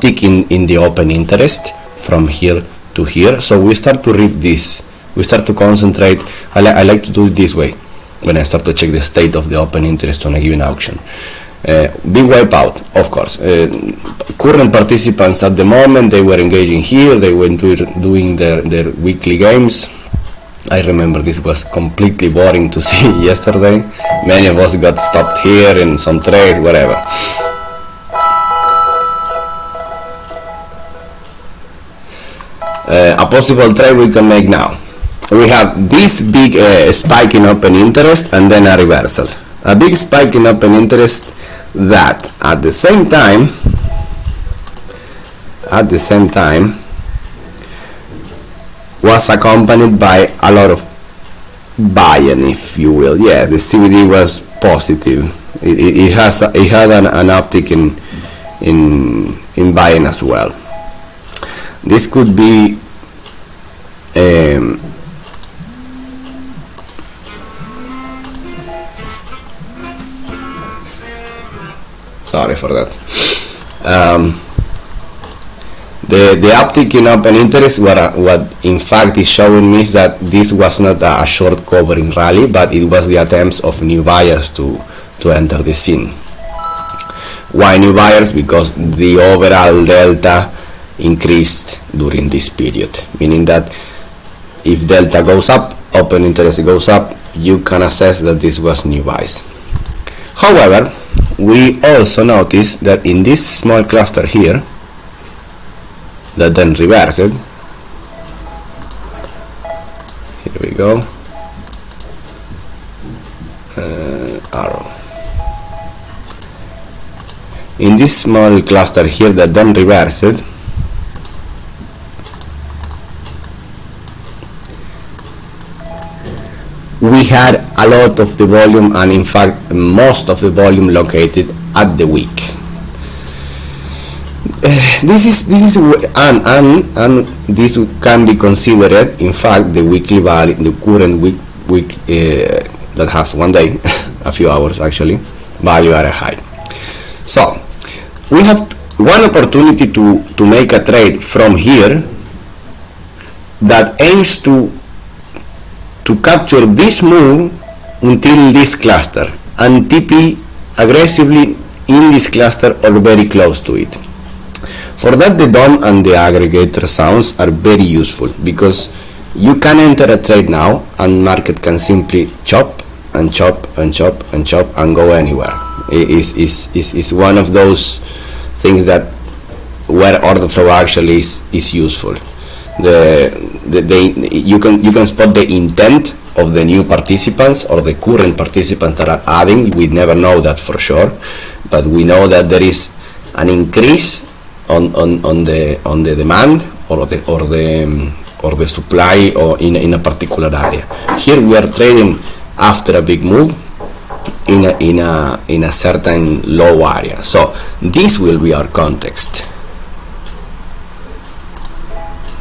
tick in the open interest from here to here. So we start to read this. We start to concentrate. I like to do it this way when I start to check the state of the open interest on a given auction. Big wipeout, of course. Current participants at the moment, they were engaging here. They were doing their weekly games. I remember this was completely boring to see yesterday. Many of us got stopped here in some trades, whatever. A possible trade we can make now. We have this big spike in open interest and then a reversal. A big spike in open interest that at the same time was accompanied by a lot of buying, if you will. Yeah, the CVD was positive. It had an uptick in buying as well. This could be sorry for that. The uptick in open interest, what in fact is showing me is that this was not a short covering rally, but it was the attempts of new buyers to enter the scene. Why new buyers? Because the overall delta increased during this period, meaning that if delta goes up, open interest goes up, you can assess that this was new buys. However, we also notice that in this small cluster here that then reversed, here we go, arrow, in this small cluster here that then reversed, we had a lot of the volume, and in fact most of the volume located at the wick. This is and this can be considered in fact the weekly value, the current week that has 1 day, a few hours actually, value at a high. So we have one opportunity to make a trade from here that aims to capture this move until this cluster and TP aggressively in this cluster or very close to it. For that, the DOM and the aggregator sounds are very useful, because you can enter a trade now and market can simply chop and chop and chop and chop and go anywhere. It's one of those things that where order flow actually is useful. You can spot the intent of the new participants or the current participants that are adding. We never know that for sure, but we know that there is an increase on the demand or the supply or in a particular area. Here we are trading after a big move in a certain low area. So this will be our context.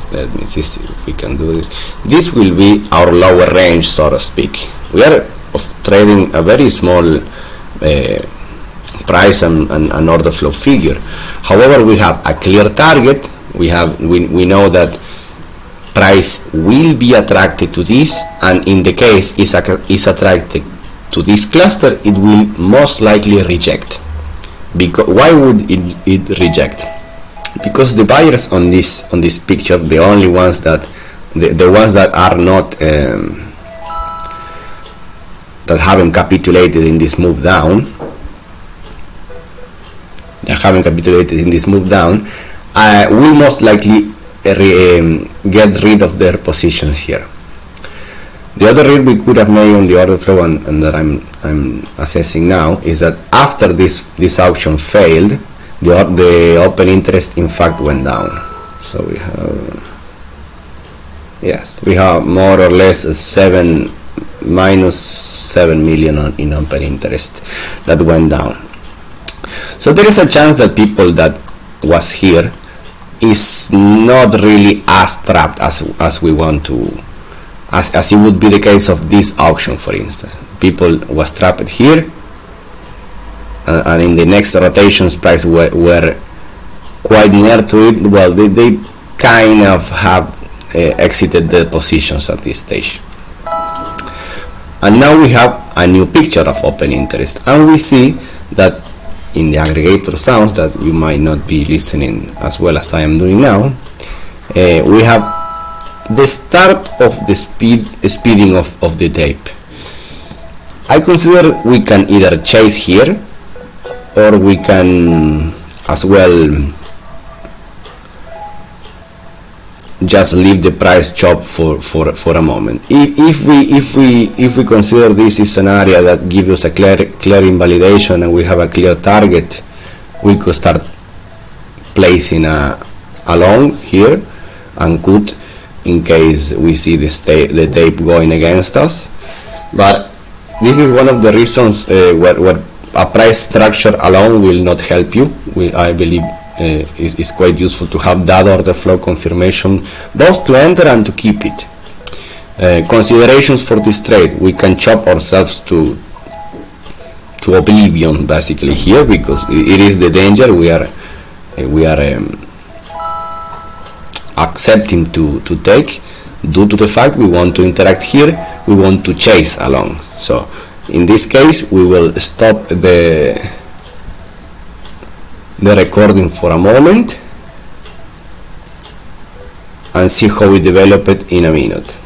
Let me see if we can do this. This will be our lower range, so to speak. We are trading a very small price and order flow figure. However, we have a clear target. We know that price will be attracted to this, and in the case is attracted to this cluster, it will most likely reject. Because why would it reject? Because the buyers on this picture, the only ones that the ones that are not that haven't capitulated in this move down, will most likely get rid of their positions here. The other read we could have made on the order flow and that I'm assessing now is that after this auction failed, the open interest in fact went down. So we have more or less minus 7 million in open interest that went down. So there is a chance that people that was here is not really as trapped as we want to, as it would be the case of this auction, for instance. People was trapped here, and in the next rotations price were quite near to it, well, they kind of have exited the positions at this stage. And now we have a new picture of open interest, and we see that in the aggregator sounds that you might not be listening as well as I am doing now, we have the start of the speeding of the tape. I consider we can either chase here, or we can as well just leave the price chop for a moment. If we consider this is an area that gives us a clear invalidation and we have a clear target, we could start placing a long here and cut in case we see the tape going against us. But this is one of the reasons where a price structure alone will not help you. I believe it's quite useful to have that order flow confirmation, both to enter and to keep it. Considerations for this trade: we can chop ourselves to oblivion basically here, because it is the danger we are accepting to take, due to the fact we want to interact here, we want to chase along. So in this case we will stop the recording for a moment and see how we develop it in a minute.